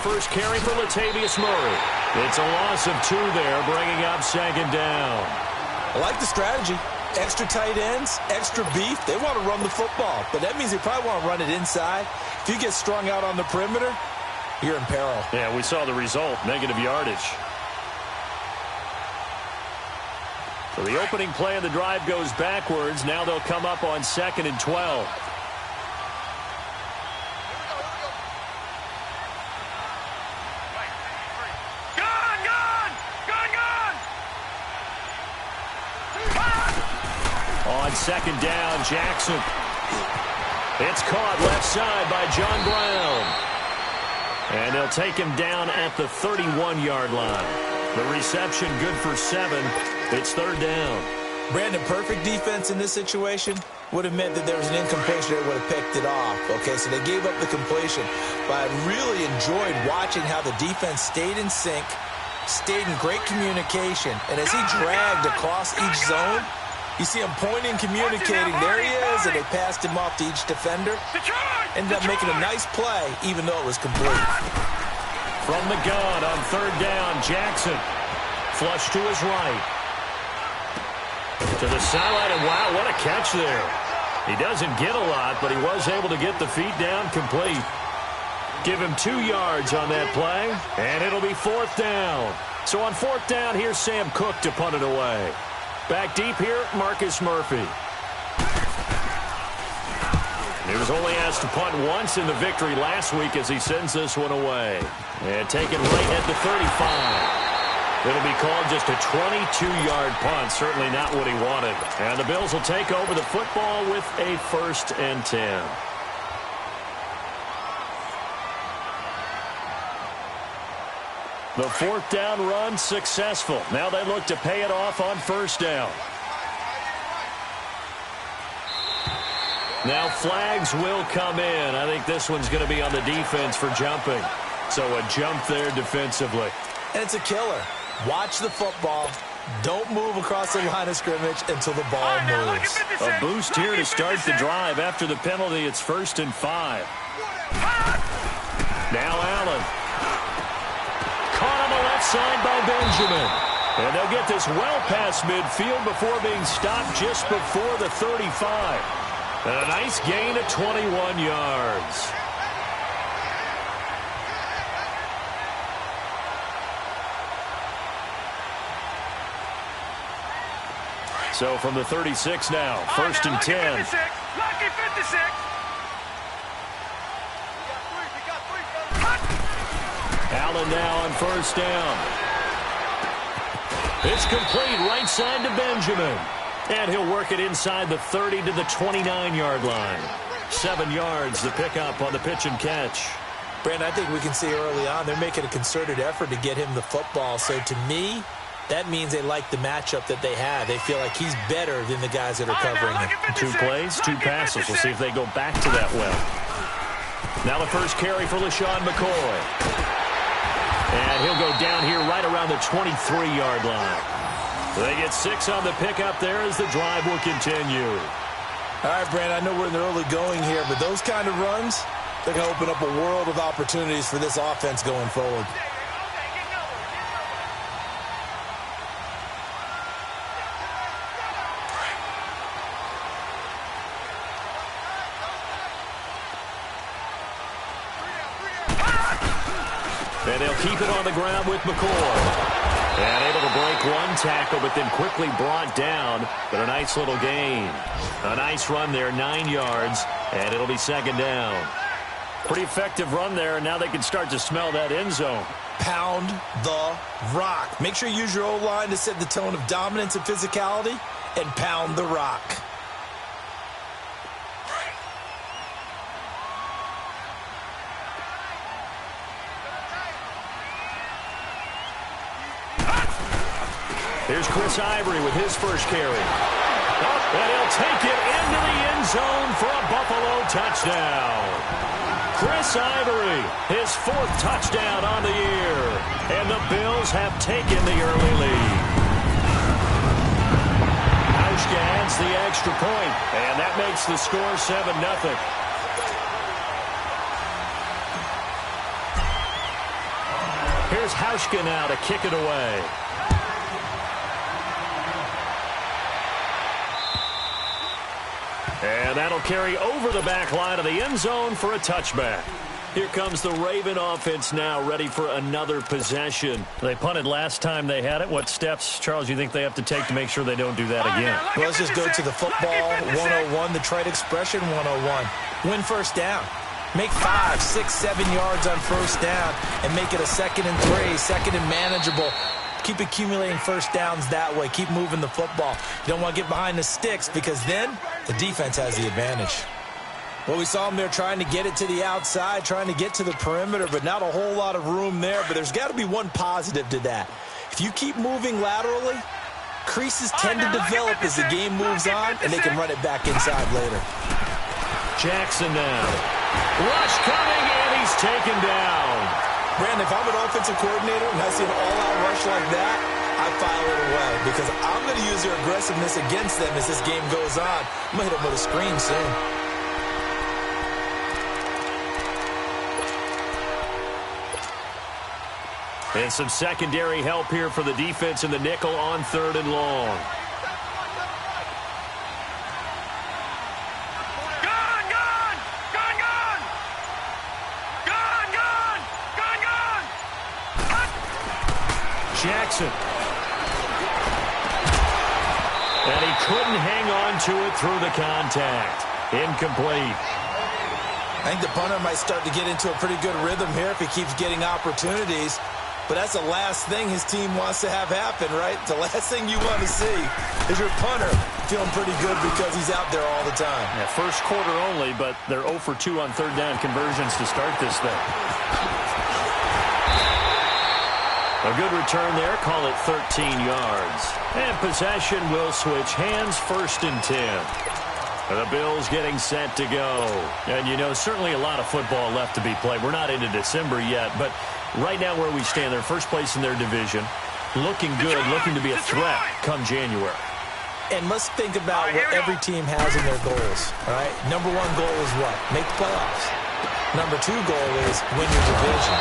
first carry for Latavius Murray. It's a loss of 2 there, bringing up second down. I like the strategy. Extra tight ends, extra beef. They want to run the football, but that means they probably want to run it inside. If you get strung out on the perimeter, you're in peril. Yeah, we saw the result, negative yardage. So the opening play of the drive goes backwards. Now they'll come up on 2nd and 12. On 2nd down, Jackson. It's caught left side by John Brown. And they'll take him down at the 31-yard line. The reception good for 7. It's 3rd down. Brandon, perfect defense in this situation would have meant that there was an incompletion. They would have picked it off. Okay, so they gave up the completion. But I really enjoyed watching how the defense stayed in sync, stayed in great communication. And as he dragged across each zone, you see him pointing, communicating. There he is, and they passed him off to each defender. Ended up making a nice play, even though it was complete. From the gun on 3rd down, Jackson. Flush to his right. To the sideline, and wow, what a catch there. He doesn't get a lot, but he was able to get the feet down complete. Give him 2 yards on that play, and it'll be 4th down. So on 4th down, here's Sam Cook to punt it away. Back deep here, Marcus Murphy. He was only asked to punt once in the victory last week as he sends this one away. And taken right at the 35. It'll be called just a 22-yard punt. Certainly not what he wanted. And the Bills will take over the football with a 1st and 10. The 4th down run successful. Now they look to pay it off on 1st down. Now flags will come in. I think this one's going to be on the defense for jumping. So a jump there defensively. And it's a killer. Watch the football. Don't move across the line of scrimmage until the ball moves. A boost here to start the drive. After the penalty, it's 1st and 5. Now Allen. Caught on the left side by Benjamin. And they'll get this well past midfield before being stopped just before the 35. And a nice gain of 21 yards. So from the 36 now, 1st and 10. Lucky 56. Allen now on 1st down. It's complete right side to Benjamin. And he'll work it inside the 30 to the 29-yard line. 7 yards the pickup on the pitch and catch. Brandon, I think we can see early on they're making a concerted effort to get him the football. So to me, that means they like the matchup that they have. They feel like he's better than the guys that are covering him. 2 plays, 2 passes. We'll see if they go back to that well. Now the first carry for LaShawn McCoy. And he'll go down here right around the 23-yard line. They get 6 on the pickup there as the drive will continue. All right, Brandon, I know we're in the early going here, but those kind of runs, they're going to open up a world of opportunities for this offense going forward. And they'll keep it on the ground with McCoy. And able to break 1 tackle, but then quickly brought down. But a nice little gain. A nice run there, 9 yards. And it'll be 2nd down. Pretty effective run there, and now they can start to smell that end zone. Pound the rock. Make sure you use your O-line to set the tone of dominance and physicality, and pound the rock. Here's Chris Ivory with his first carry. And he'll take it into the end zone for a Buffalo touchdown. Chris Ivory, his 4th touchdown on the year. And the Bills have taken the early lead. Hauschka adds the extra point, and that makes the score 7-0. Here's Hauschka now to kick it away. And that'll carry over the back line of the end zone for a touchback. Here comes the Raven offense now, ready for another possession. They punted last time they had it. What steps, Charles, you think they have to take to make sure they don't do that again? Well, let's just go to the football 101, the trade expression 101. Win first down. Make 5, 6, 7 yards on first down and make it a 2nd and 3, 2nd and manageable. Keep accumulating first downs that way. Keep moving the football. You don't want to get behind the sticks because then the defense has the advantage. Well, we saw them there trying to get it to the outside, trying to get to the perimeter, but not a whole lot of room there. But there's got to be one positive to that. If you keep moving laterally, creases tend to develop as the game moves on, and they can run it back inside later. Jackson now. Rush coming, and he's taken down. Brandon, if I'm an offensive coordinator and I see an all-out rush like that, I file it away because I'm going to use their aggressiveness against them as this game goes on. I'm going to hit them with a screen soon. And some secondary help here for the defense in the nickel on 3rd and long. Jackson. And he couldn't hang on to it through the contact. Incomplete. I think the punter might start to get into a pretty good rhythm here if he keeps getting opportunities. But that's the last thing his team wants to have happen, right? The last thing you want to see is your punter feeling pretty good because he's out there all the time. Yeah, first quarter only, but they're 0 for 2 on 3rd down conversions to start this thing. A good return there. Call it 13 yards. And possession will switch hands, 1st and 10. The Bills getting set to go. And, you know, certainly a lot of football left to be played. We're not into December yet, but right now where we stand, they're first place in their division. Looking good, looking to be a threat come January. And let's think about what every team has in their goals, all right? Number 1 goal is what? Make the playoffs. Number 2 goal is win your division.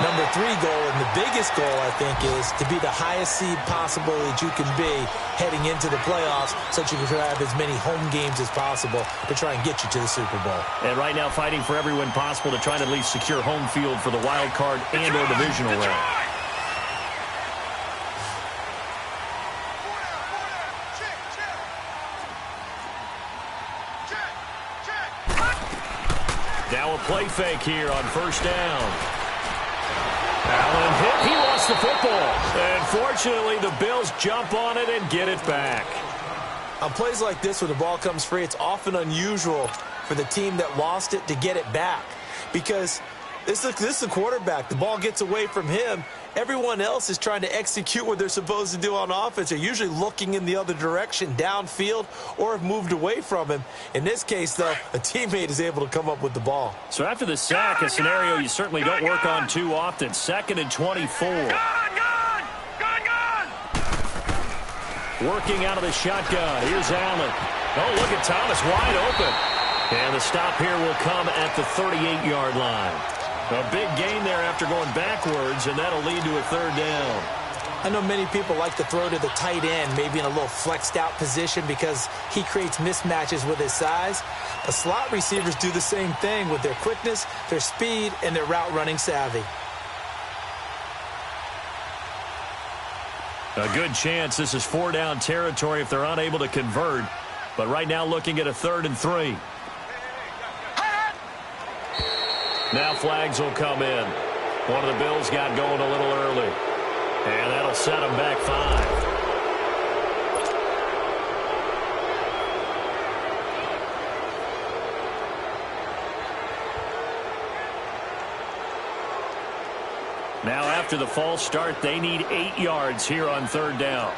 Number 3 goal, and the biggest goal, I think, is to be the highest seed possible that you can be heading into the playoffs so that you can have as many home games as possible to try and get you to the Super Bowl. And right now fighting for every win possible to try and at least secure home field for the wild card and or divisional round. Now a play fake here on first down. Allen hit. He lost the football. And fortunately, the Bills jump on it and get it back. On plays like this where the ball comes free, it's often unusual for the team that lost it to get it back. Because this is the quarterback. The ball gets away from him. Everyone else is trying to execute what they're supposed to do on offense. They're usually looking in the other direction, downfield, or have moved away from him. In this case, though, a teammate is able to come up with the ball. So after the sack, a scenario you certainly don't work on too often. 2nd and 24. Working out of the shotgun. Here's Allen. Oh, look at Thomas wide open. And the stop here will come at the 38-yard line. A big gain there after going backwards, and that'll lead to a 3rd down. I know many people like to throw to the tight end, maybe in a little flexed out position because he creates mismatches with his size. The slot receivers do the same thing with their quickness, their speed, and their route running savvy. A good chance this is 4-down territory if they're unable to convert. But right now looking at a 3rd and 3. Now flags will come in. One of the Bills got going a little early. And that'll set them back 5. Now after the false start, they need 8 yards here on 3rd down.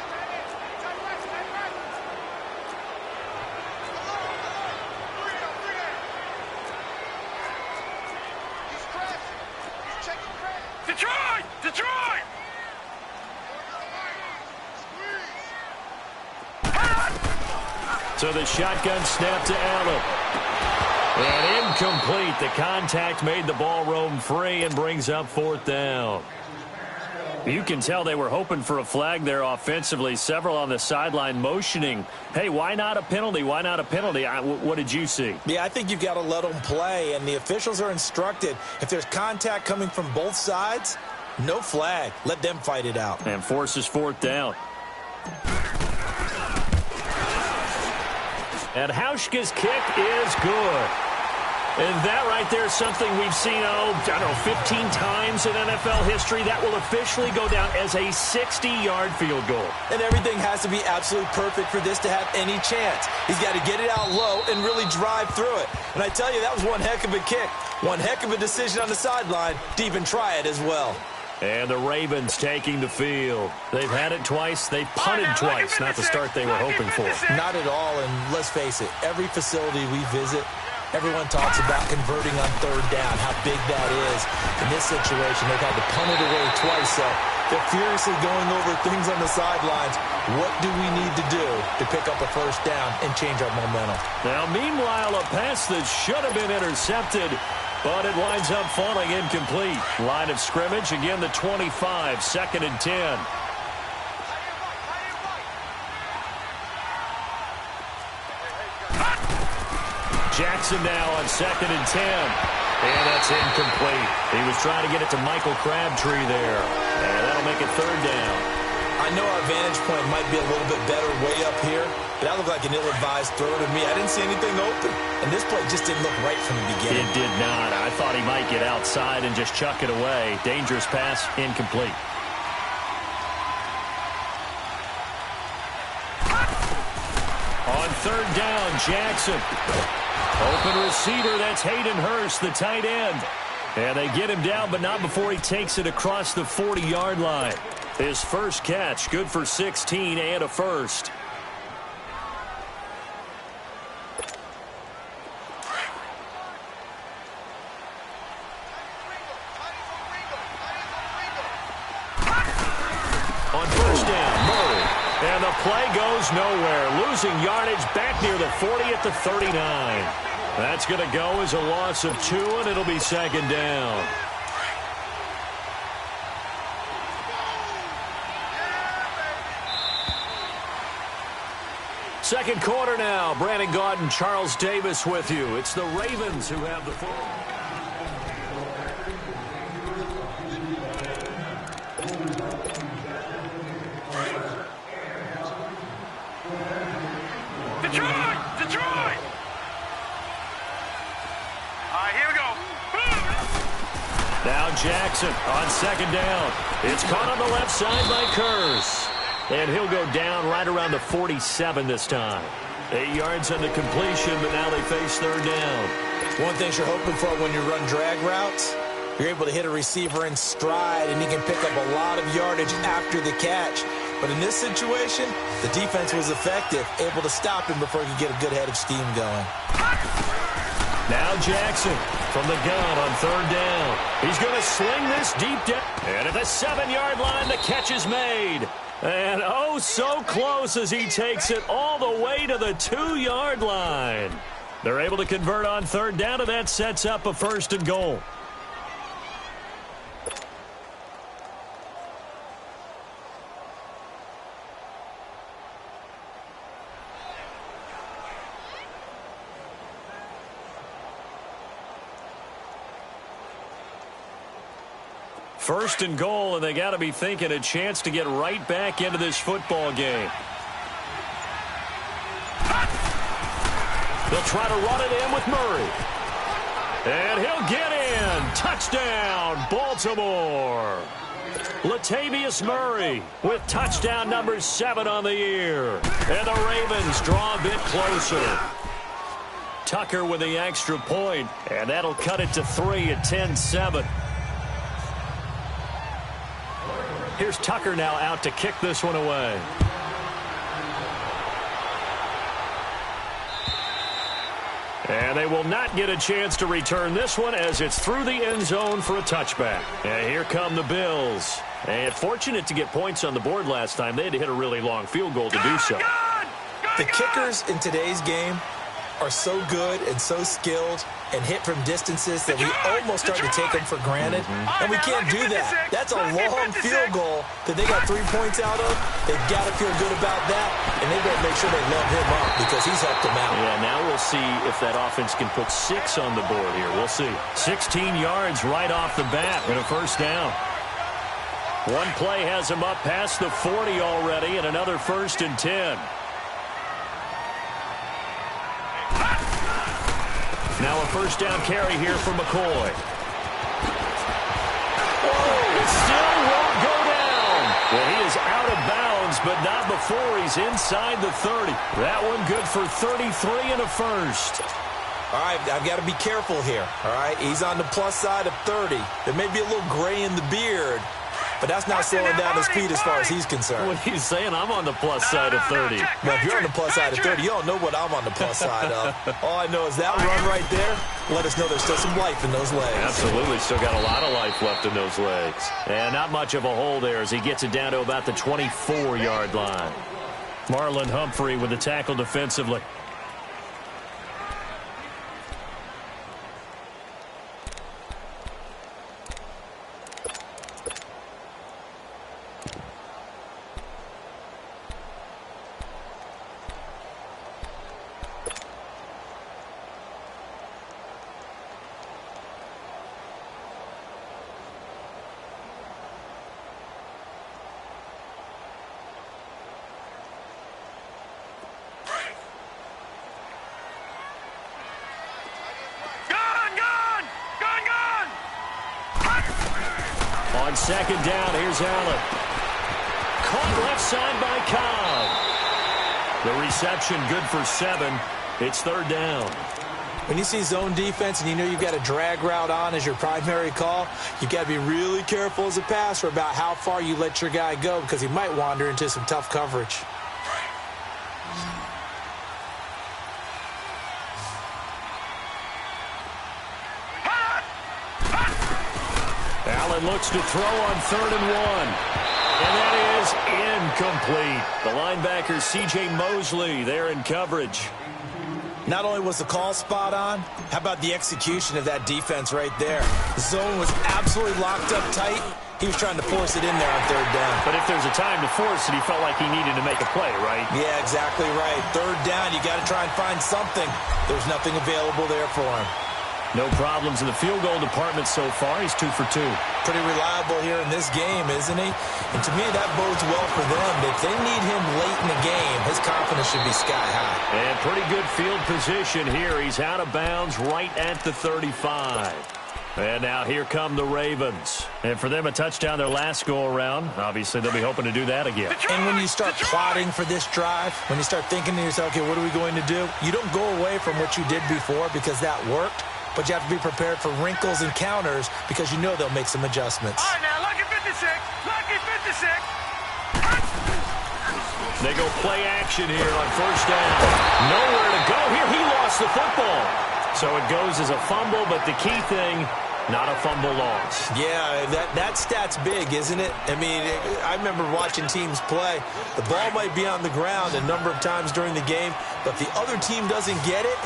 So the shotgun snap to Allen. And incomplete. The contact made the ball roam free and brings up 4th down. You can tell they were hoping for a flag there offensively. Several on the sideline motioning, hey, why not a penalty? Why not a penalty? What did you see? Yeah, I think you've got to let them play, and the officials are instructed, if there's contact coming from both sides, no flag. Let them fight it out. And forces fourth down. And Hauschka's kick is good. And that right there is something we've seen, I don't know, 15 times in NFL history. That will officially go down as a 60-yard field goal. And everything has to be absolutely perfect for this to have any chance. He's got to get it out low and really drive through it. And I tell you, that was one heck of a kick. One heck of a decision on the sideline to even try it as well. And the Ravens taking the field. They've had it twice. They've punted twice. Not the start they were hoping for. Not at all. And let's face it, every facility we visit, everyone talks about converting on third down, how big that is. In this situation, they've had to punt it away twice, so they're furiously going over things on the sidelines. What do we need to do to pick up a first down and change our momentum? Now, meanwhile, a pass that should have been intercepted, but it winds up falling incomplete. Line of scrimmage, again, the 25, 2nd and 10. Jackson now on 2nd and 10. And that's incomplete. He was trying to get it to Michael Crabtree there. And that'll make it 3rd down. I know our vantage point might be a little bit better way up here, but that looked like an ill-advised throw to me. I didn't see anything open. And this play just didn't look right from the beginning. It did not. I thought he might get outside and just chuck it away. Dangerous pass, incomplete. On 3rd down, Jackson. Open receiver, that's Hayden Hurst, the tight end. And they get him down, but not before he takes it across the 40-yard line. His first catch, good for 16 and a first. On 1st down, Murray. And the play goes nowhere. Losing yardage back near the 40 at the 39. That's going to go as a loss of 2, and it'll be 2nd down. Second quarter now. Brandon Gaudin, Charles Davis with you. It's the Ravens who have the football. Detroit! Here we go. Now Jackson on 2nd down. It's caught on the left side by Kurz. And he'll go down right around the 47 this time. 8 yards on the completion, but now they face 3rd down. One thing you're hoping for when you run drag routes, you're able to hit a receiver in stride, and he can pick up a lot of yardage after the catch. But in this situation, the defense was effective, able to stop him before he could get a good head of steam going. Now Jackson from the gun on 3rd down. He's going to sling this deep down. And at the 7-yard line, the catch is made. And oh, so close as he takes it all the way to the 2-yard line. They're able to convert on 3rd down, and that sets up a 1st and goal. First and goal, and they got to be thinking a chance to get right back into this football game. They'll try to run it in with Murray. And he'll get in. Touchdown, Baltimore. Latavius Murray with touchdown number 7 on the year. And the Ravens draw a bit closer. Tucker with the extra point, and that'll cut it to 3 at 10-7. Here's Tucker now out to kick this one away. And they will not get a chance to return this one as it's through the end zone for a touchback. And here come the Bills. And fortunate to get points on the board last time. They had to hit a really long field goal to do so. The kickers in today's game are so good and so skilled and hit from distances that we almost start to take them for granted. And we can't do that. That's a long field goal that they got 3 points out of. They've got to feel good about that, and they've got to make sure they love him up because he's helped them out. Yeah, now we'll see if that offense can put 6 on the board here. We'll see. 16 yards right off the bat and a first down. One play has him up past the 40 already, and another 1st and 10. Now a first down carry here for McCoy. Whoa, it still won't go down. Well, he is out of bounds, but not before he's inside the 30. That one good for 33 and a first. All right, I've got to be careful here, all right? He's on the plus side of 30. There may be a little gray in the beard, but that's not slowing down his speed as far as he's concerned. What are you saying? I'm on the plus side of 30. Well, if you're on the plus side of 30, you don't know what I'm on the plus side of. All I know is that run right there, let us know there's still some life in those legs. Absolutely. Still got a lot of life left in those legs. And not much of a hole there as he gets it down to about the 24-yard line. Marlon Humphrey with the tackle defensively. On second down, here's Allen. Caught left side by Cobb. The reception good for 7. It's 3rd down. When you see zone defense and you know you've got a drag route on as your primary call, you've got to be really careful as a passer about how far you let your guy go because he might wander into some tough coverage. Allen looks to throw on 3rd and 1. And that is incomplete. The linebacker, C.J. Mosley, there in coverage. Not only was the call spot on, how about the execution of that defense right there? The zone was absolutely locked up tight. He was trying to force it in there on 3rd down. But if there's a time to force it, he felt like he needed to make a play, right? Yeah, exactly right. 3rd down, you got to try and find something. There's nothing available there for him. No problems in the field goal department so far. He's 2 for 2. Pretty reliable here in this game, isn't he? And to me, that bodes well for them. If they need him late in the game, his confidence should be sky high. And pretty good field position here. He's out of bounds right at the 35. And now here come the Ravens. And for them, a touchdown their last go-around. Obviously, they'll be hoping to do that again. And when you start plotting for this drive, when you start thinking to yourself, okay, what are we going to do? You don't go away from what you did before because that worked. But you have to be prepared for wrinkles and counters because you know they'll make some adjustments. All right, now, lucky 56. Lucky 56. They go play action here on 1st down. Nowhere to go here. He lost the football. So it goes as a fumble, but the key thing, not a fumble loss. Yeah, that stat's big, isn't it? I mean, I remember watching teams play. The ball might be on the ground a number of times during the game, but the other team doesn't get it.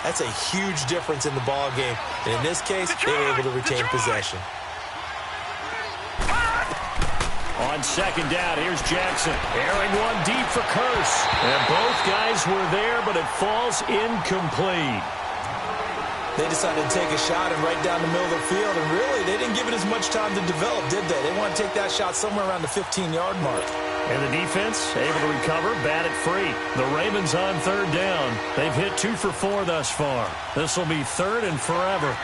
That's a huge difference in the ball game. And in this case, they were able to retain possession. On 2nd down, here's Jackson. Airing one deep for Curse. And both guys were there, but it falls incomplete. They decided to take a shot and right down the middle of the field. And really, they didn't give it as much time to develop, did they? They want to take that shot somewhere around the 15-yard mark. And the defense able to recover, bat it free. The Ravens on 3rd down. They've hit 2 for 4 thus far. This will be 3rd and forever.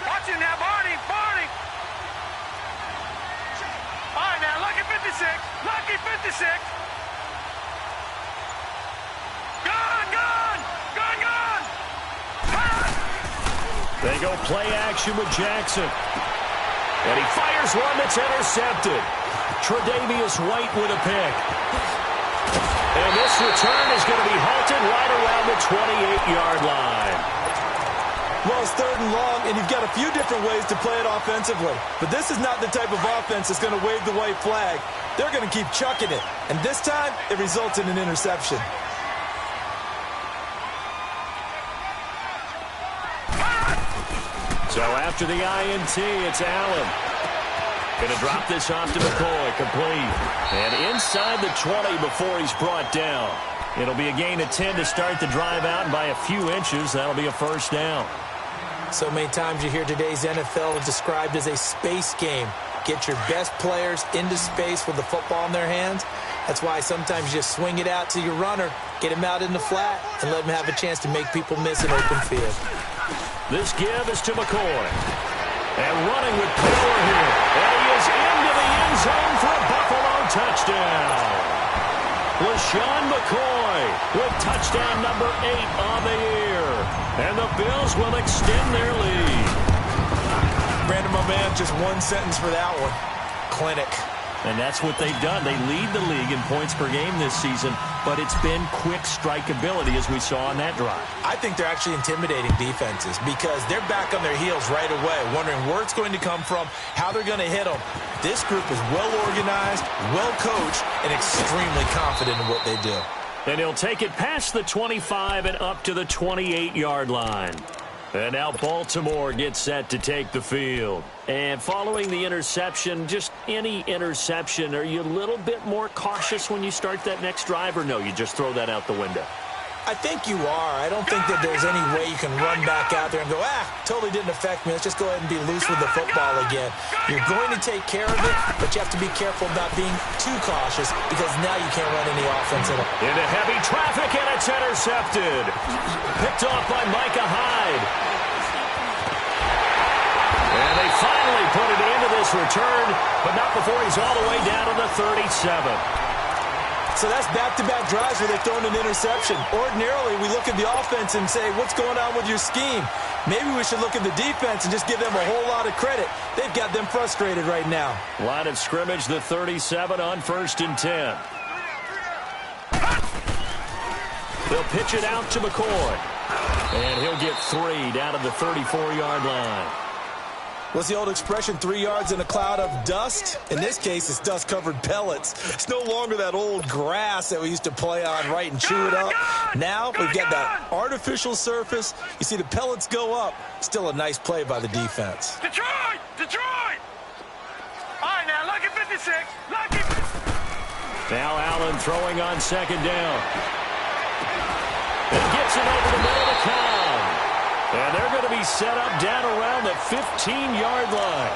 Watch it now, Barney. Barney. All right, now, lucky 56. Lucky 56. They go play action with Jackson. And he fires one that's intercepted. Tre'Davious White with a pick. And this return is going to be halted right around the 28-yard line. Well, it's 3rd and long, and you've got a few different ways to play it offensively. But this is not the type of offense that's going to wave the white flag. they're going to keep chucking it. And this time, it results in an interception. So after the INT, it's Allen. Going to drop this off to McCoy, complete. And inside the 20 before he's brought down. It'll be a gain of 10 to start the drive out, and by a few inches, that'll be a first down. So many times you hear today's NFL described as a space game. Get your best players into space with the football in their hands. That's why sometimes you just swing it out to your runner, get him out in the flat, and let him have a chance to make people miss an open field. This give is to McCoy. And running with power here. And he is into the end zone for a Buffalo touchdown. LaShawn McCoy with touchdown number 8 on the year. And the Bills will extend their lead. Brandon, my man, just one sentence for that one. Clinic. And that's what they've done. They lead the league in points per game this season, but it's been quick strikeability as we saw on that drive. I think they're actually intimidating defenses because they're back on their heels right away, wondering where it's going to come from, how they're going to hit them. This group is well organized, well coached, and extremely confident in what they do. And he'll take it past the 25 and up to the 28-yard line. And now Baltimore gets set to take the field. And following the interception, just any interception, are you a little bit more cautious when you start that next drive, or no, you just throw that out the window? I think you are. I don't think that there's any way you can run back out there and go, totally didn't affect me. Let's just go ahead and be loose with the football again. You're going to take care of it, but you have to be careful about being too cautious because now you can't run any offense at all. Into heavy traffic, and it's intercepted. Picked off by Micah Hyde. And they finally put it into this return, but not before he's all the way down to the 37. So that's back-to-back drives where they're throwing an interception. Ordinarily, we look at the offense and say, what's going on with your scheme? Maybe we should look at the defense and just give them a whole lot of credit. They've got them frustrated right now. Line of scrimmage, the 37 on 1st and 10. They'll pitch it out to McCoy. And he'll get 3 down to the 34-yard line. What's the old expression, 3 yards in a cloud of dust? In this case, it's dust-covered pellets. It's no longer that old grass that we used to play on, right, and chew it up. Now we've got that artificial surface. You see the pellets go up. Still a nice play by the defense. Detroit! Detroit! All right, now, lucky 56. Lucky. Now Allen throwing on 2nd down. And gets it over the middle of the count. And they're going to be set up down around the 15-yard line.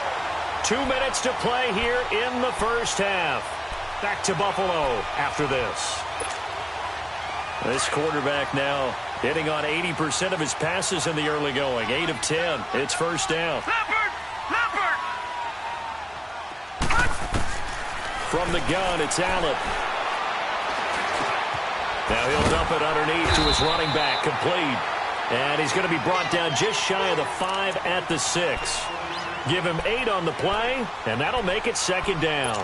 2 minutes to play here in the first half. Back to Buffalo after this. This quarterback now hitting on 80% of his passes in the early going. 8 of 10. It's first down. Leopard! Leopard! From the gun, it's Allen. Now he'll dump it underneath to his running back, complete. And he's going to be brought down just shy of the 5 at the 6. Give him 8 on the play, and that'll make it 2nd down.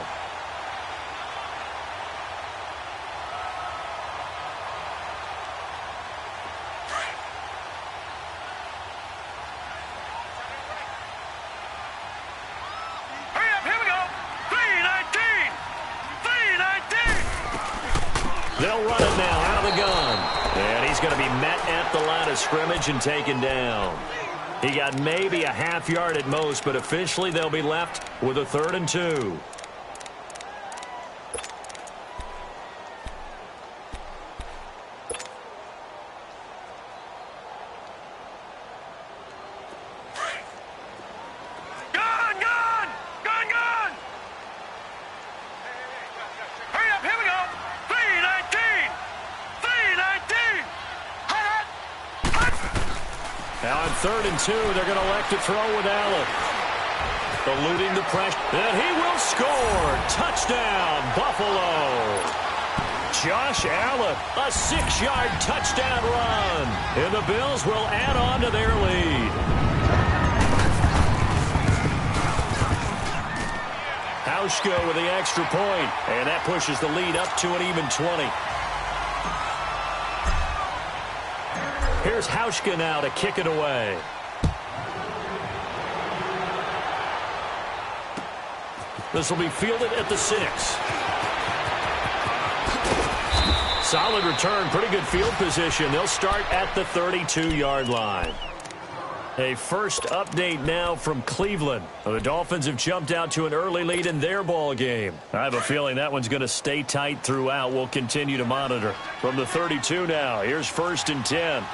Hurry up, here we go. 319! 319! They'll run it now out of the gun. And he's going to be met at the line of scrimmage and taken down. He got maybe a half yard at most, but officially they'll be left with a 3rd and 2. Now on 3rd and 2, they're going to elect to throw with Allen. Eluding the pressure, and he will score. Touchdown, Buffalo. Josh Allen, a 6-yard touchdown run. And the Bills will add on to their lead. Hauschka with the extra point, and that pushes the lead up to an even 20. Here's Hauschka now to kick it away. This will be fielded at the 6. Solid return, pretty good field position. They'll start at the 32-yard line. A first update now from Cleveland. The Dolphins have jumped out to an early lead in their ball game. I have a feeling that one's going to stay tight throughout. We'll continue to monitor. From the 32 now, here's 1st and 10.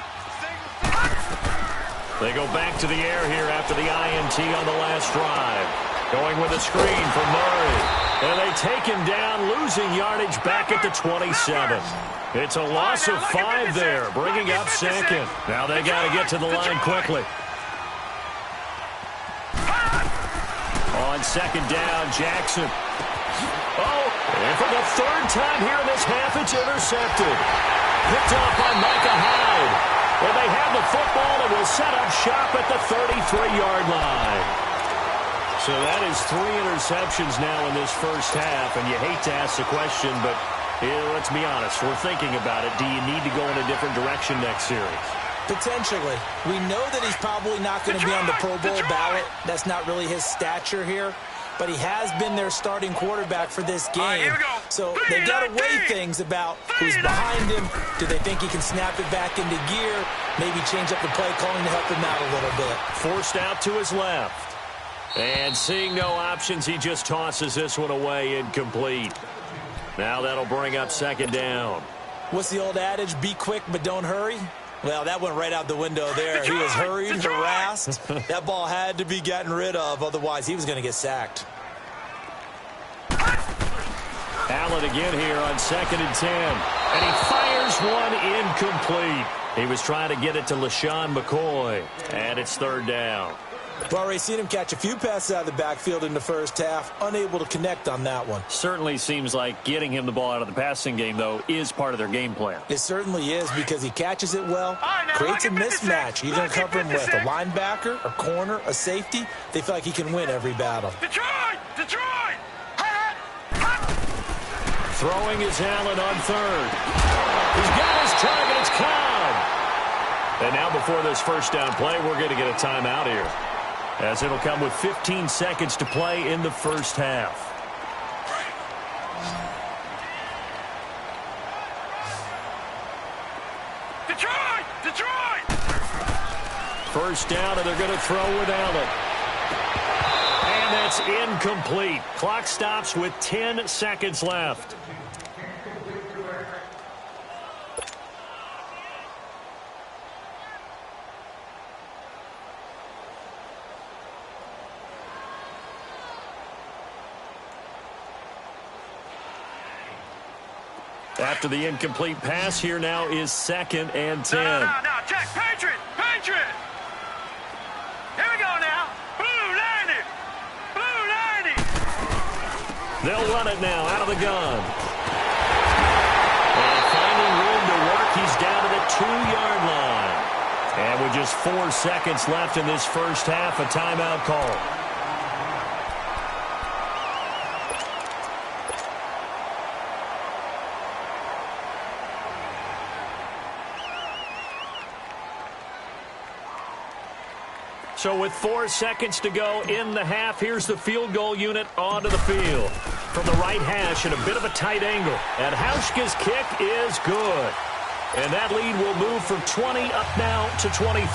They go back to the air here after the INT on the last drive. Going with a screen for Murray. And they take him down, losing yardage back at the 27. It's a loss of 5 there, bringing up 2nd. Now they got to get to the line quickly. On 2nd down, Jackson. And for the 3rd time here in this half, it's intercepted. Picked off by Micah Hyde. Well, they have the football and will set up shop at the 33-yard line. So that is 3 interceptions now in this first half, and you hate to ask the question, but let's be honest, we're thinking about it. Do you need to go in a different direction next series? Potentially. We know that he's probably not going to be on the Pro Bowl ballot. That's not really his stature here. But he has been their starting quarterback for this game. So they've got to weigh things about who's behind him. Do they think he can snap it back into gear? Maybe change up the play calling to help him out a little bit. Forced out to his left. And seeing no options, he just tosses this one away incomplete. Now that'll bring up 2nd down. What's the old adage? Be quick, but don't hurry. Well, that went right out the window there. He was hurried, harassed. That ball had to be gotten rid of, otherwise he was going to get sacked. Allen again here on 2nd and 10. And he fires one incomplete. He was trying to get it to LaShawn McCoy. And it's 3rd down. We've already seen him catch a few passes out of the backfield in the first half, unable to connect on that one. Certainly seems like getting him the ball out of the passing game, though, is part of their game plan. It certainly is because he catches it well, creates a mismatch. You're going to cover him with a linebacker, a corner, a safety. They feel like he can win every battle. Detroit! Detroit! Throwing is Allen on 3rd. He's got his target. It's Cobb. And now before this first down play, we're going to get a timeout here, as it'll come with 15 seconds to play in the first half. Detroit! Detroit! First down, and they're going to throw with Allen. And that's incomplete. Clock stops with 10 seconds left. After the incomplete pass, here now is 2nd and 10. No, check. Patriot! Patriot! Here we go now. Blue 90! Blue 90! They'll run it now out of the gun. And finding room to work, he's down to the 2-yard line. And with just 4 seconds left in this first half, a timeout call. So with 4 seconds to go in the half, here's the field goal unit onto the field. From the right hash at a bit of a tight angle. And Hauschka's kick is good. And that lead will move from 20 up now to 23.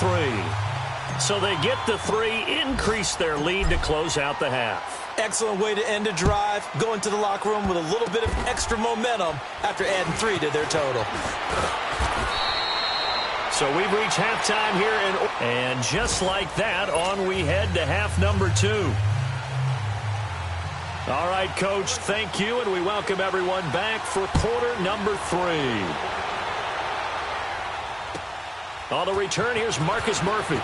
So they get the 3, increase their lead to close out the half. Excellent way to end a drive. Go into the locker room with a little bit of extra momentum after adding 3 to their total. So we've reached halftime here, and just like that, on we head to half number 2. All right, Coach, thank you, and we welcome everyone back for quarter number 3. On the return, here's Marcus Murphy.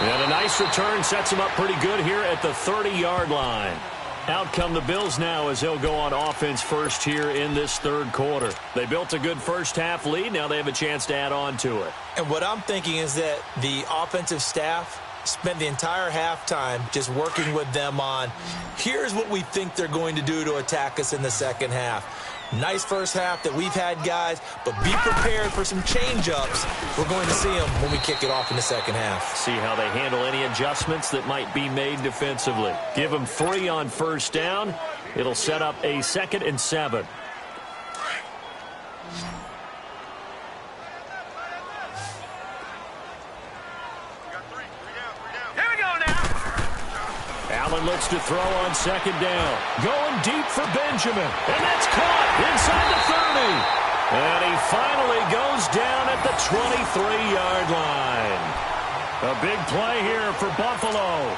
And a nice return sets him up pretty good here at the 30-yard line. Out come the Bills now as they'll go on offense first here in this 3rd quarter. They built a good first half lead. Now they have a chance to add on to it. And what I'm thinking is that the offensive staff spent the entire halftime just working with them on, here's what we think they're going to do to attack us in the second half. Nice first half that we've had, guys, but be prepared for some change-ups. We're going to see them when we kick it off in the second half. See how they handle any adjustments that might be made defensively. Give them 3 on first down. It'll set up a 2nd and 7. Here we go now. Allen looks to throw on second down. Going deep for Benjamin. And that's caught inside the 30. And he finally goes down at the 23-yard line. A big play here for Buffalo.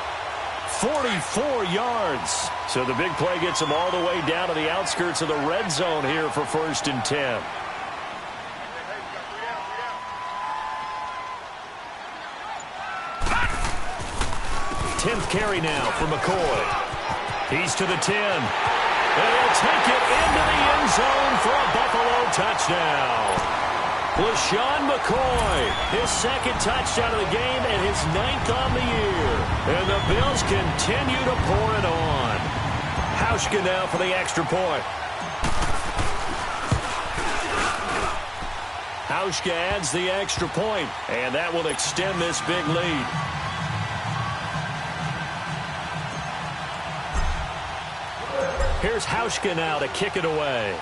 44 yards. So the big play gets him all the way down to the outskirts of the red zone here for 1st and 10. Tenth carry now for McCoy. He's to the 10. And he'll take it into the end zone for a Buffalo touchdown. LaShawn McCoy, his second touchdown of the game and his 9th on the year. And the Bills continue to pour it on. Hauschka now for the extra point. Hauschka adds the extra point, and that will extend this big lead. Here's Hauschka now to kick it away.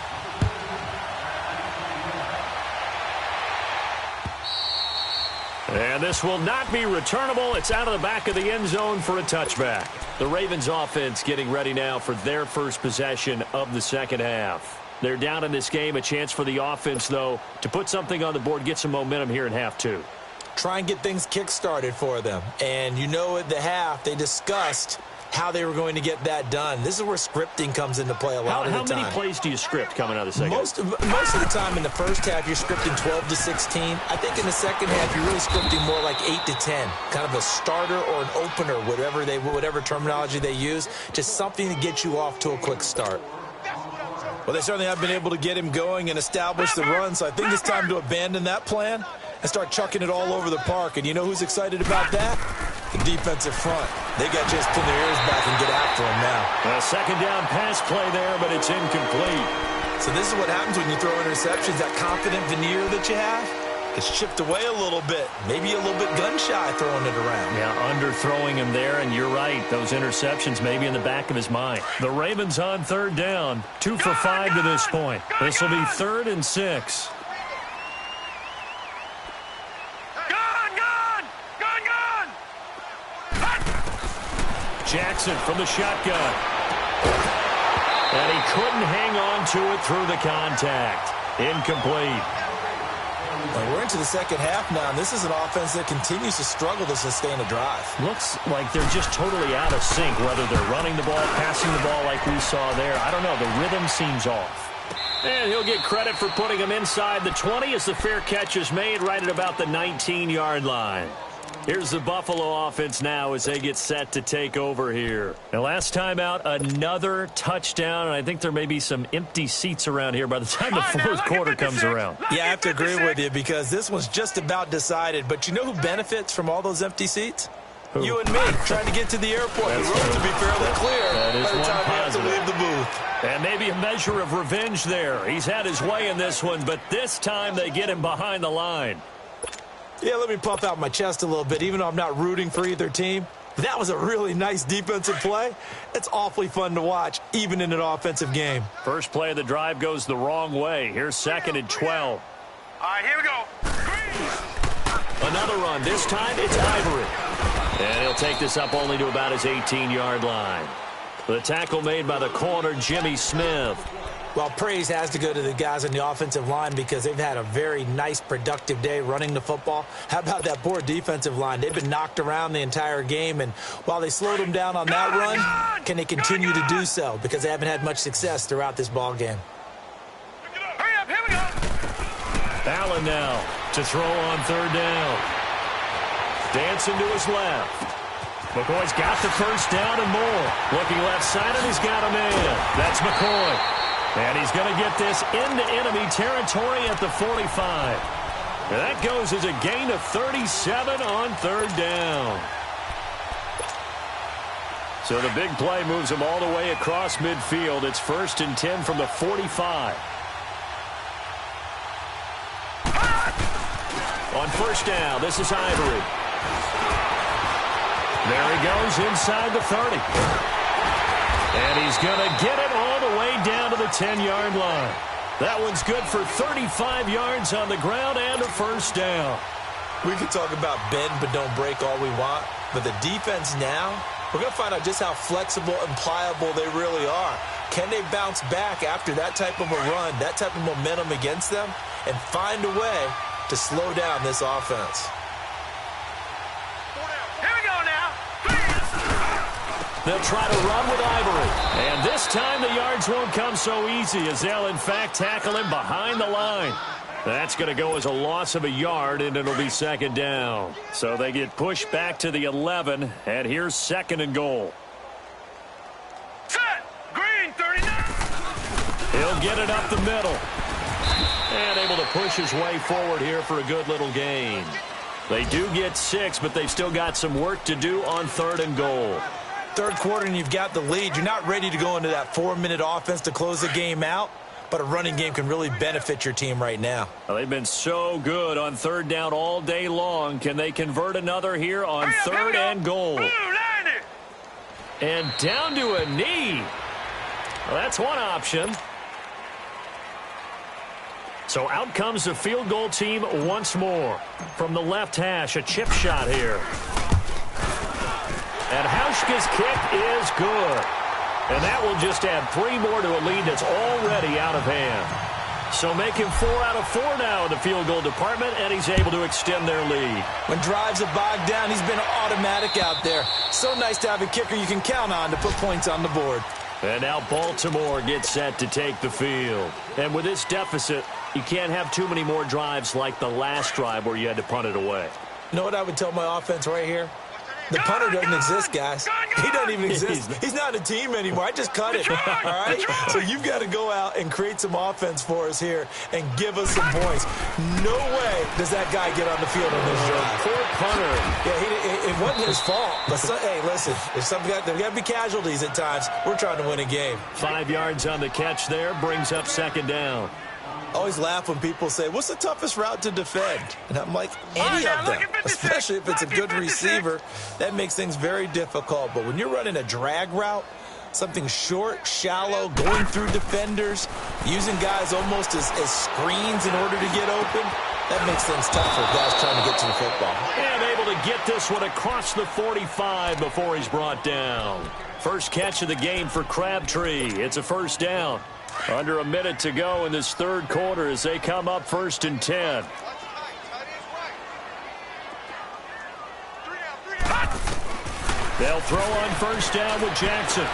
And this will not be returnable. It's out of the back of the end zone for a touchback. The Ravens offense getting ready now for their first possession of the second half. They're down in this game. A chance for the offense, though, to put something on the board, get some momentum here in half two. Try and get things kick-started for them. And you know at the half, they discussed how they were going to get that done. This is where scripting comes into play a lot of the time. How many plays do you script coming out of the second? Most of the time in the first half, you're scripting 12 to 16. I think in the second half, you're really scripting more like 8 to 10. Kind of a starter or an opener, whatever terminology they use. Just something to get you off to a quick start. Well, they certainly have been able to get him going and establish the run, so I think it's time to abandon that plan and start chucking it all over the park. And you know who's excited about that? The defensive front. They got just pin their ears back and get after him now. A second down pass play there, but it's incomplete. So this is what happens when you throw interceptions. That confident veneer that you have gets chipped away a little bit. Maybe a little bit gun-shy throwing it around. Yeah, underthrowing him there, and you're right. Those interceptions maybe in the back of his mind. The Ravens on third down. 2 for 5 to this point. This will be 3rd and 6. Jackson from the shotgun. And he couldn't hang on to it through the contact. Incomplete. Well, we're into the second half now, and this is an offense that continues to struggle to sustain a drive. Looks like they're just totally out of sync, whether they're running the ball, passing the ball like we saw there. I don't know. The rhythm seems off. And he'll get credit for putting him inside the 20 as the fair catch is made right at about the 19-yard line. Here's the Buffalo offense now as they get set to take over here. Now, last time out, another touchdown, and I think there may be some empty seats around here by the time the fourth quarter comes around. Yeah, I have to agree with you because this one's just about decided. But you know who benefits from all those empty seats? Who? You and me, trying to get to the airport. The road to be fairly clear by the time we have to leave the booth. And maybe a measure of revenge there. He's had his way in this one, but this time they get him behind the line. Yeah, let me puff out my chest a little bit, even though I'm not rooting for either team. That was a really nice defensive play. It's awfully fun to watch, even in an offensive game. First play of the drive goes the wrong way. Here's 2nd and 12. All right, here we go. Another run. This time it's Ivory. And he'll take this up only to about his 18-yard line. The tackle made by the corner, Jimmy Smith. Well, praise has to go to the guys on the offensive line because they've had a very nice, productive day running the football. How about that poor defensive line? They've been knocked around the entire game, and while they slowed them down on that run, can they continue to do so? Because they haven't had much success throughout this ball game. Hurry up, here we go. Allen now to throw on third down. Dancing to his left. McCoy's got the first down and more. Looking left-sided, he's got a man. That's McCoy. And he's going to get this into enemy territory at the 45. And that goes as a gain of 37 on third down. So the big play moves him all the way across midfield. It's 1st and 10 from the 45. On first down, this is Ivory. There he goes inside the 30. And he's going to get it all the way down to the 10-yard line. That one's good for 35 yards on the ground and a first down. We can talk about bend but don't break all we want, but the defense now, we're going to find out just how flexible and pliable they really are. Can they bounce back after that type of a run, that type of momentum against them, and find a way to slow down this offense? Here we go now. They'll try to run with Ivory. And this time the yards won't come so easy as they'll, in fact, tackle him behind the line. That's going to go as a loss of a yard, and it'll be second down. So they get pushed back to the 11, and here's second and goal. Set. Green, 39. He'll get it up the middle. And able to push his way forward here for a good little gain. They do get 6, but they've still got some work to do on third and goal. Third quarter and you've got the lead. You're not ready to go into that 4-minute offense to close the game out, but a running game can really benefit your team right now. Well, they've been so good on third down all day long. Can they convert another here on third and goal? Blue, 90. And down to a knee. Well, that's one option. So out comes the field goal team once more. From the left hash, a chip shot here. And Hauschka's kick is good. And that will just add 3 more to a lead that's already out of hand. So make him 4 out of 4 now in the field goal department, and he's able to extend their lead. When drives are bogged down, he's been automatic out there. So nice to have a kicker you can count on to put points on the board. And now Baltimore gets set to take the field. And with this deficit, you can't have too many more drives like the last drive where you had to punt it away. You know what I would tell my offense right here? The punter doesn't exist, guys. He doesn't even exist. He's not a team anymore. I just cut it, all right? So you've got to go out and create some offense for us here and give us some points. No way does that guy get on the field on this drive. Poor punter. Yeah, it wasn't his fault. But hey, listen, there's got to be casualties at times. We're trying to win a game. 5 yards on the catch there, brings up second down. I always laugh when people say, what's the toughest route to defend? And I'm like, any of them, especially if it's a good receiver. That makes things very difficult. But when you're running a drag route, something short, shallow, going through defenders, using guys almost as screens in order to get open, that makes things tough for guys trying to get to the football. And able to get this one across the 45 before he's brought down. First catch of the game for Crabtree. It's a first down. Under a minute to go in this third quarter as they come up 1st and 10. They'll throw on first down with Jackson.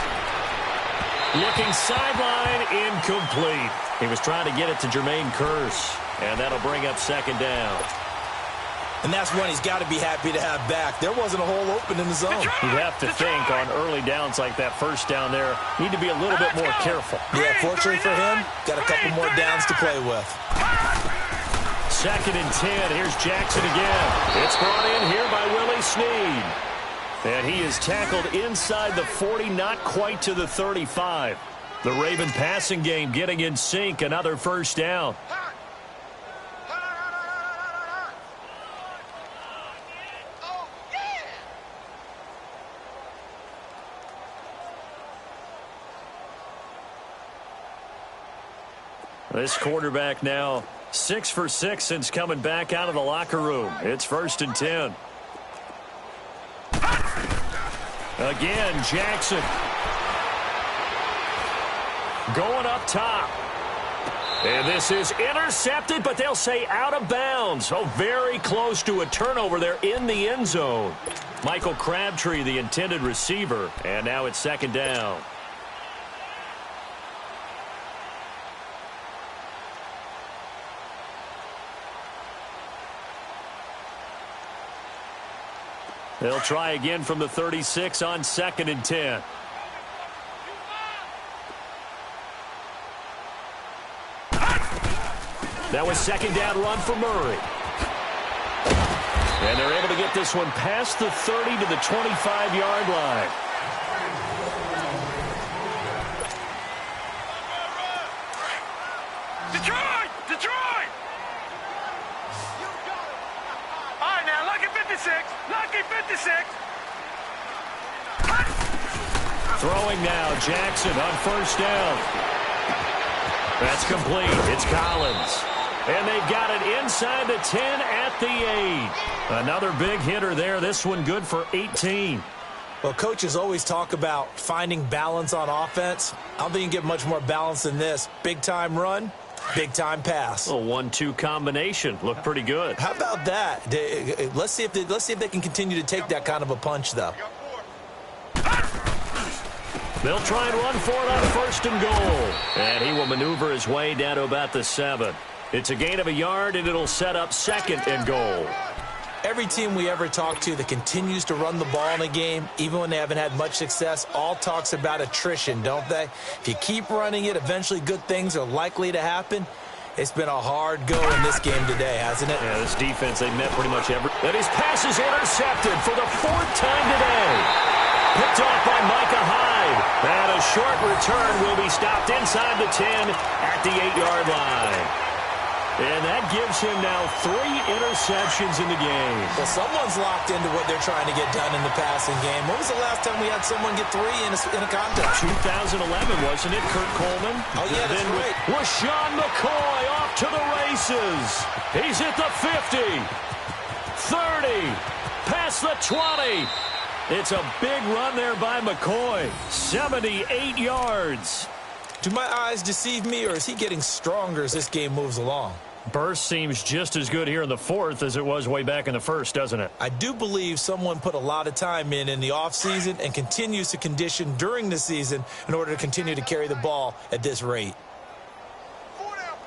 Looking sideline, incomplete. He was trying to get it to Jermaine Kearse, and that'll bring up second down. And that's one he's got to be happy to have back. There wasn't a hole open in the zone. You'd have to think on early downs like that first down there, need to be a little bit more careful. Yeah, fortunately for him, got a couple more downs to play with. 2nd and 10. Here's Jackson again. It's brought in here by Willie Snead. And he is tackled inside the 40, not quite to the 35. The Raven passing game getting in sync, another first down. This quarterback now 6 for 6 since coming back out of the locker room. It's 1st and 10. Again, Jackson. Going up top. And this is intercepted, but they'll say out of bounds. Oh, very close to a turnover there in the end zone. Michael Crabtree, the intended receiver. And now it's second down. They'll try again from the 36 on 2nd and 10. That was second down run for Murray. And they're able to get this one past the 30 to the 25-yard line. Detroit! Detroit! All right, now, lucky 56. Lucky 56. Throwing now, Jackson on first down. That's complete. It's Collins. And they've got it inside the 10 at the 8. Another big hitter there. This one good for 18. Well, coaches always talk about finding balance on offense. I don't think you can get much more balance than this. Big-time run, big-time pass. A 1-2 combination. Looked pretty good. How about that? Let's see if they can continue to take that kind of a punch, though. They'll try and run for it on first and goal. And he will maneuver his way down to about the 7. It's a gain of a yard, and it'll set up second and goal. Every team we ever talk to that continues to run the ball in a game, even when they haven't had much success, all talks about attrition, don't they? If you keep running it, eventually good things are likely to happen. It's been a hard go in this game today, hasn't it? Yeah, this defense, they met pretty much every... And his pass is intercepted for the 4th time today. Picked off by Micah Hyde. And a short return will be stopped inside the 10 at the 8-yard line. And that gives him now 3 interceptions in the game. Well, someone's locked into what they're trying to get done in the passing game. When was the last time we had someone get 3 in a contest? 2011, wasn't it, Kurt Coleman? Oh, yeah, that's right. LaShawn McCoy off to the races. He's at the 50, 30, past the 20. It's a big run there by McCoy. 78 yards. Do my eyes deceive me, or is he getting stronger as this game moves along? Burst seems just as good here in the 4th as it was way back in the 1st, doesn't it? I do believe someone put a lot of time in the offseason and continues to condition during the season in order to continue to carry the ball at this rate. 4 down.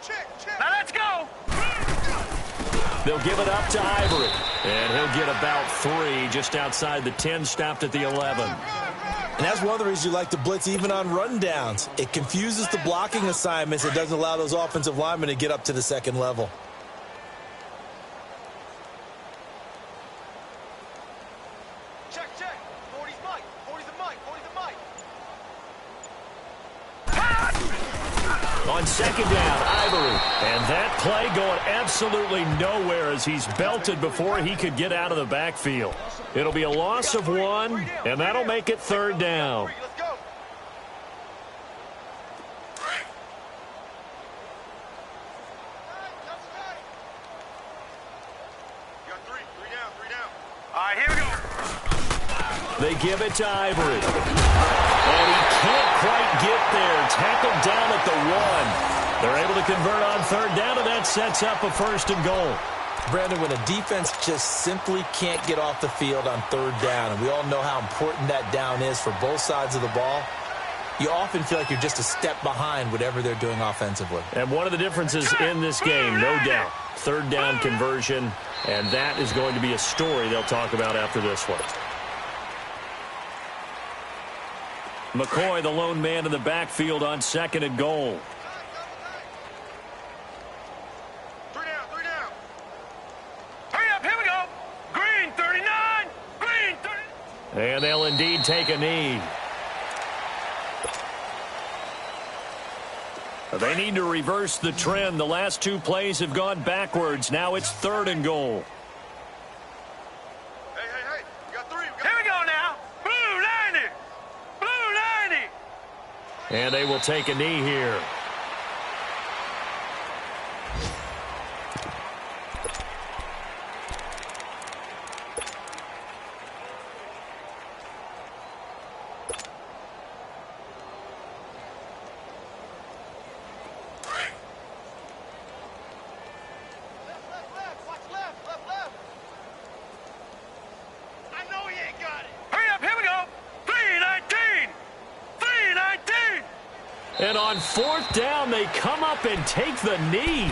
Check. Now let's go. They'll give it up to Ivory. And he'll get about 3 just outside the 10, stopped at the 11. And that's one of the reasons you like to blitz even on rundowns. It confuses the blocking assignments. It doesn't allow those offensive linemen to get up to the second level. Check. 40's Mike. 40's the Mike. On second down, Ivory. And that play going absolutely nowhere as he's belted before he could get out of the backfield. It'll be a loss of 1, and that'll make it 3rd down. Let's go. You got 3 down. All right, here we go. They give it to Ivory. And he can't quite get there. Tackled down at the 1. They're able to convert on 3rd down, and that sets up a 1st and goal. Brandon, when a defense just simply can't get off the field on 3rd down, and we all know how important that down is for both sides of the ball, you often feel like you're just a step behind whatever they're doing offensively. And one of the differences in this game, no doubt, 3rd down conversion, and that is going to be a story they'll talk about after this one. McCoy, the lone man in the backfield on 2nd and goal. 3 down. Hurry up, here we go. Green 39. Green 30. And they'll indeed take a knee. They need to reverse the trend. The last 2 plays have gone backwards. Now it's 3rd and goal. Hey. You got 3. Here we go now. Blue 90. And they will take a knee here. And on 4th down, they come up and take the knee.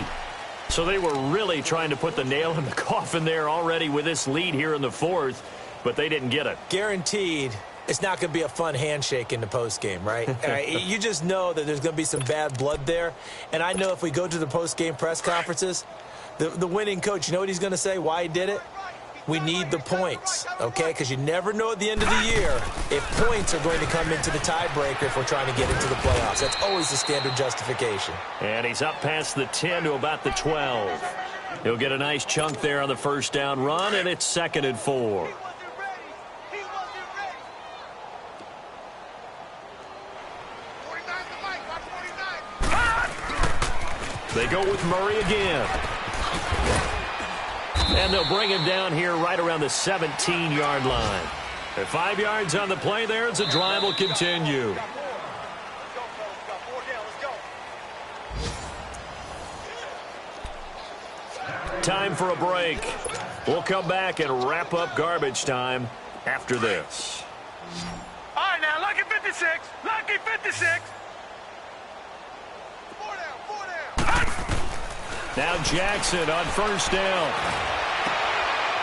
So they were really trying to put the nail in the coffin there already with this lead here in the 4th, but they didn't get it. Guaranteed it's not going to be a fun handshake in the postgame, right? You just know that there's going to be some bad blood there. And I know if we go to the postgame press conferences, the winning coach, you know what he's going to say, why he did it? We need the points, okay? Because you never know at the end of the year if points are going to come into the tiebreaker if we're trying to get into the playoffs. That's always the standard justification. And he's up past the 10 to about the 12. He'll get a nice chunk there on the 1st down run, and it's 2nd and 4. They go with Murray again. And they'll bring him down here right around the 17-yard line. At 5 yards on the play there, as the drive will continue. Time for a break. We'll come back and wrap up garbage time after this. All right, now, lucky 56. Lucky 56. Now Jackson on first down.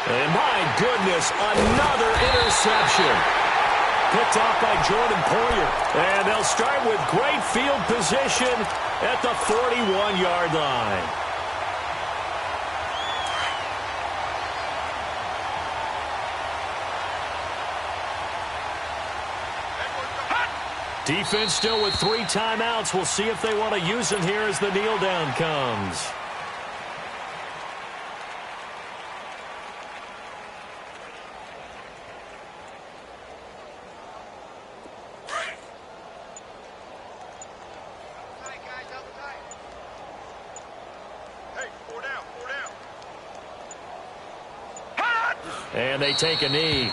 And my goodness, another interception. Picked off by Jordan Poyer. And they'll start with great field position at the 41-yard line. Defense still with 3 timeouts. We'll see if they want to use them here as the kneel down comes. And they take a knee.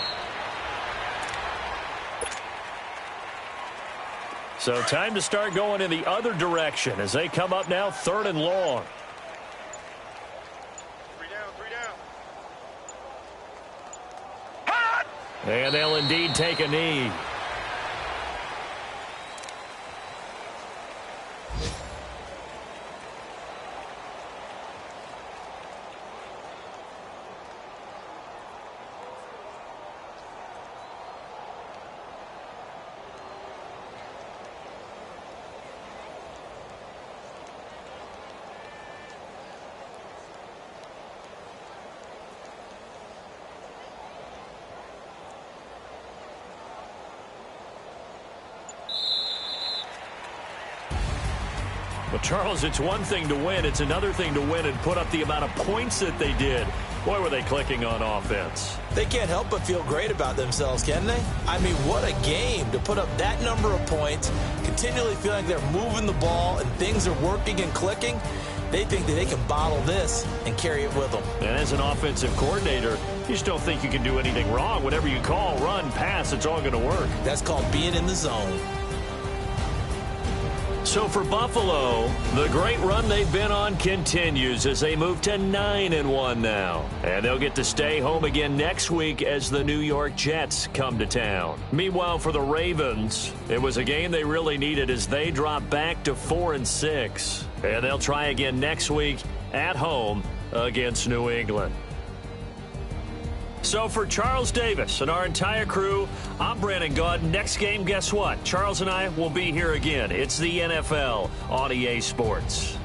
So time to start going in the other direction as they come up now 3rd and long. 3 down. And they'll indeed take a knee. Well, Charles, it's one thing to win. It's another thing to win and put up the amount of points that they did. Boy, were they clicking on offense. They can't help but feel great about themselves, can they? I mean, what a game to put up that number of points, continually feeling like they're moving the ball and things are working and clicking. They think that they can bottle this and carry it with them. And as an offensive coordinator, you just don't think you can do anything wrong. Whatever you call, run, pass, it's all going to work. That's called being in the zone. So for Buffalo, the great run they've been on continues as they move to 9-1 now. And they'll get to stay home again next week as the New York Jets come to town. Meanwhile, for the Ravens, it was a game they really needed as they drop back to 4-6. And they'll try again next week at home against New England. So for Charles Davis and our entire crew, I'm Brandon Gaud. Next game, guess what? Charles and I will be here again. It's the NFL on EA Sports.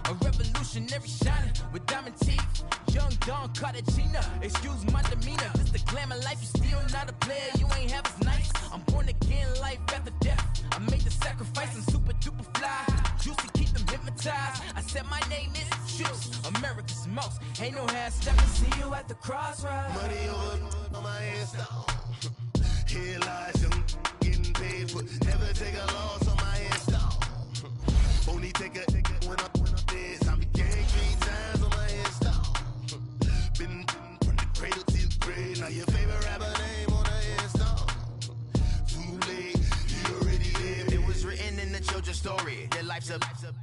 A revolutionary shining with diamond teeth. Young Don Cartagena, excuse my demeanor. This the glamour life, you still not a player, you ain't half as nice. I'm born again, life after death. I made the sacrifice, I'm super duper fly. Juicy, keep them hypnotized. I said my name is Juice, America's most. Ain't no half stepping, see you at the crossroads. Money over on my install. Here lies young, getting paid for. Never take a loss on my install. Only take a when I'm dead. I became 3 times on my install. Been from the cradle to the grave. Now your favorite rapper name on the install. Too late, you already lived. It was written in the children's story. Your life's a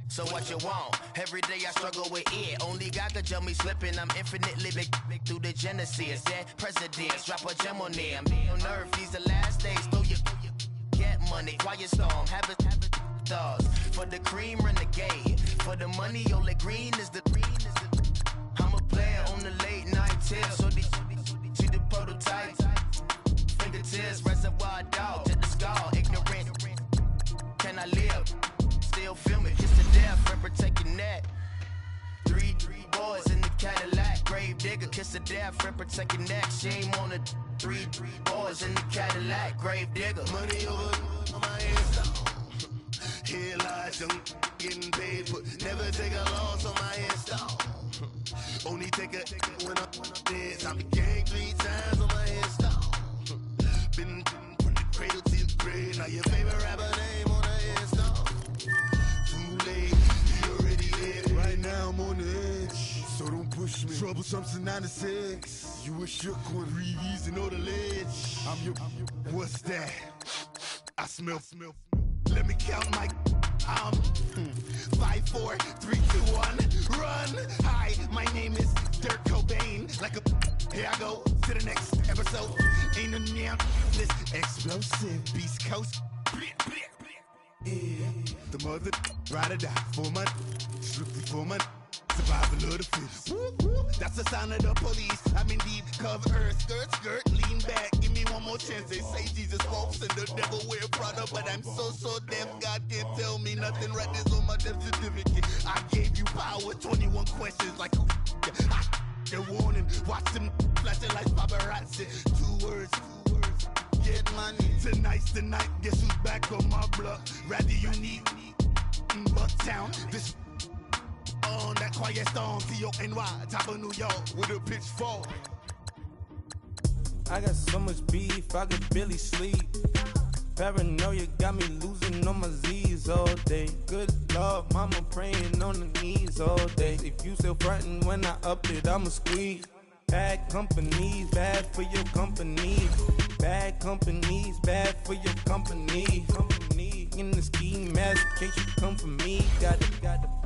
so what you want. Every day I struggle with it. Only God could jump me slipping. I'm infinitely big through the genesis. Dead presidents, drop a gem on them. On earth, these the last days. Throw your get money, quiet storm. Have it thoughts. For the cream, renegade. For the money, only green is the green is the. I'm a player on the late night tip. So see the prototype. Fingertips, reservoir dog to the skull. Ignorant. Can I live? Still film it. Kiss the death, friend, protect your neck. Three boys in the Cadillac. Grave digger, kiss the death, friend, protect your neck. Shame on the three boys in the Cadillac. Grave digger. Money over on my install. Here lies young, getting paid for. Never take a loss on my install. Only take a when I'm dead. I became 3 times on my install. Been from the cradle to the grave. Now your favorite rapper name on the install. Too late, you already lived. Right now I'm on the edge, so don't push me. Troublesome to 96. You a shook one, breathe and know the ledge. I'm your. What's that? I smell. Let me count my. I'm 5, 4, 3, 2, 1. Run. Hi, my name is Dirk Cobain. Like a. Here I go to the next episode. Ain't a damn this explosive Beast Coast. Yeah. The mother ride or die for my strictly for my survival of the fittest. That's the sound of the police. I'm indeed cover skirt, lean back. Give me one more chance. They say Jesus walks and the devil wear Prada, but I'm so deaf. God can't tell me nothing. Right there's on my death certificate. I gave you power. 21 questions like a warning. Watch them flashing like paparazzi. 2 words. Get money. Tonight's the night. Guess who's back on my block? Rather unique. Bucktown. This on that quiet storm. T-O-N-Y. Top of New York with a pitchfork. I got so much beef, I could barely sleep. Paranoia got me losing on my Z's all day. Good Lord, mama praying on the knees all day. If you still frontin' when I up it, I'ma squeeze. Bad companies, bad for your company. Bad companies, bad for your company. Company in the ski mask in case you come for me. Got it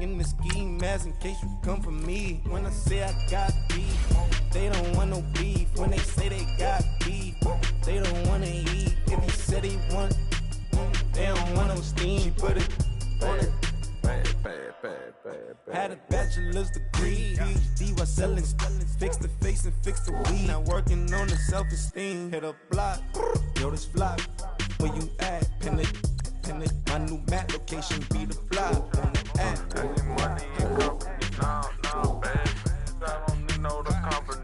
in the ski mask in case you come for me. When I say I got beef, they don't want no beef. When they say they got beef, they don't wanna eat. If you said they want, they don't want no steam. She put it on it. Had a bachelor's degree, PhD while selling. Fix the face and fix the weed. Now working on the self-esteem. Hit a block, yo this flock. Where you at? Pin it. My new map location be the fly on the app. Money and company, no, baby. I don't need no the company.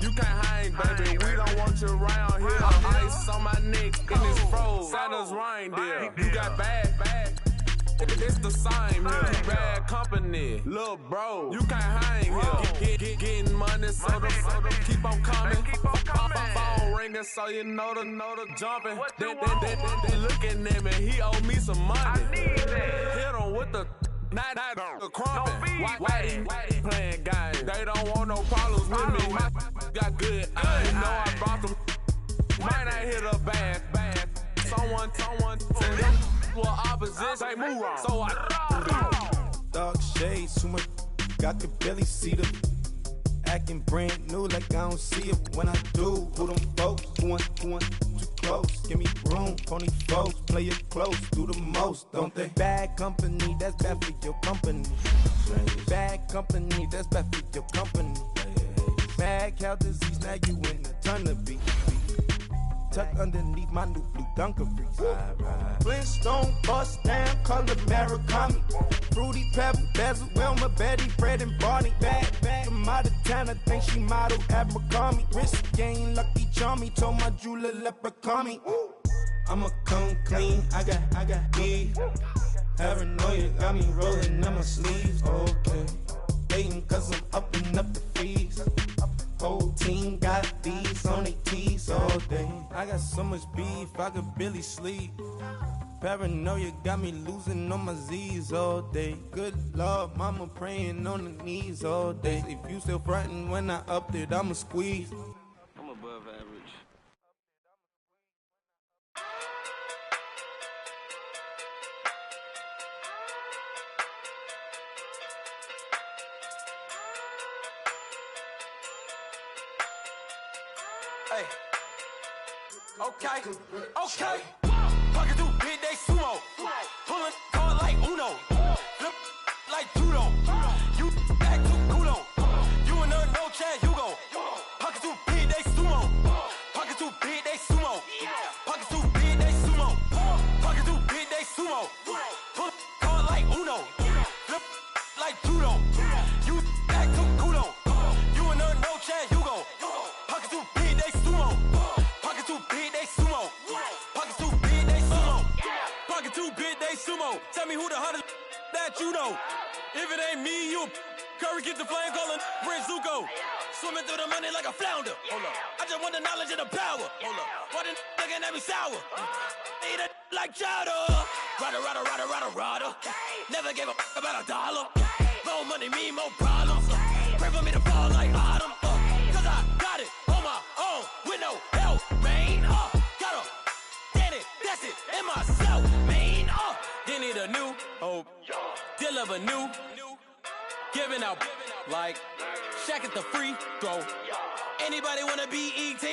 You can't hang, baby. We don't want you around here. Ice on my neck in this froze. Santa's reindeer. You got bad. It's the same here. Bad company, little bro. You can't hang here. Getting money, so the keep on coming. Phone ringing, so you know the jumping. They looking at me. He owe me some money. Hit him with the night the crumping. Whitey playing games. They don't want no problems with me. My got good. You know I brought them. Might not hit a bad. Someone well, opposition, say move wrong. So I dark shades, too much. I could barely see them. Acting brand new, like I don't see it when I do. Who them folks? Who want too close? Give me room, pony folks. Play it close, do the most, don't they? Bad company, that's bad for your company. Bad company, that's bad for your company. Mad cow disease, now you in the ton of beat. tucked underneath my new blue Dunkaroos. Flintstone bust down, color Murakami. Fruity Pebble, Bezel, Wilma, Betty, Fred, and Barney. Bad, from out of town, I think she modeled at McCarmy. Wrist game, Lucky Charmy, told my jeweler leprechaun me. I'ma come clean, I got beef. Paranoia got me rolling on my sleeves, okay. Dating cause I'm upping up the fees. Whole team got these on their tees all day. I got so much beef, I could barely sleep. Paranoia got me losing on my Z's all day. Good Lord, mama praying on the knees all day. If you still frontin' when I upped it, I'ma squeeze. I'm above average. Hey. Okay. Pocket too big, they sumo. Pulling hard like Uno. Flip like judo. You act too culo. You and her no chance, you go. Pocket too big, they sumo. Pocket too big, they sumo. Pocket too big, they sumo. Pocket too big, they sumo. Pull hard like Uno. Flip like judo. You act too culo. You and her no chance, you go. Pocket too big, they sumo. Pocket too big, they sumo. Pocket too big, they sumo. Pocket too big, they sumo. Tell me who the hottest that you know. If it ain't me, you Curry get the flame calling Prince Zuko. Swimming through the money like a flounder. Hold up. I just want the knowledge and the power. Hold up. Why the looking at me sour? Eat it like chowder. Rada. Never gave a about $1. More money, me, more problems. Pray for me to fall like autumn. Cause I got it on my own with no help, man. Got a get it, that's it, in myself, man. They need a new hope, deliver new, giving out like Shaq at the free throw. Anybody wanna be ET?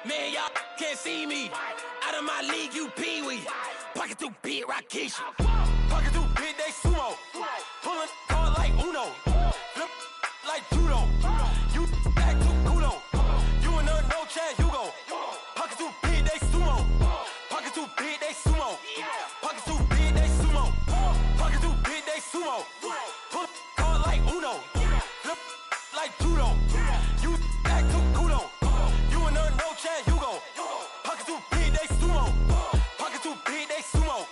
Man, y'all can't see me. Out of my league, you pee-wee. Pocket too big, Rakisha. Pocket too big, they sumo. Pulling hard like Uno. Flip like judo. You act too culo. You and her no chance, you go. Pocket too big, they sumo. Pocket too big, they sumo. Pocket too big, they sumo. Pocket too big, they sumo. Pull hard like Uno. Flip like judo. You act too culo. You and her no chance, you go. Pocket too big, they sumo. Pocket too big, they sumo.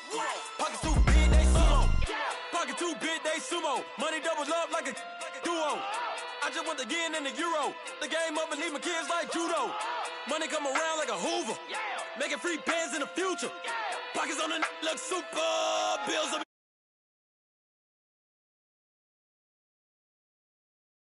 Pocket too big, they sumo. Pocket too big, they sumo. Money doubles up like a duo. I just want the yen and the euro. The game up and leave my kids like judo. Money come around like a Hoover. Making free bands in the future. Pockets on the look super. Bills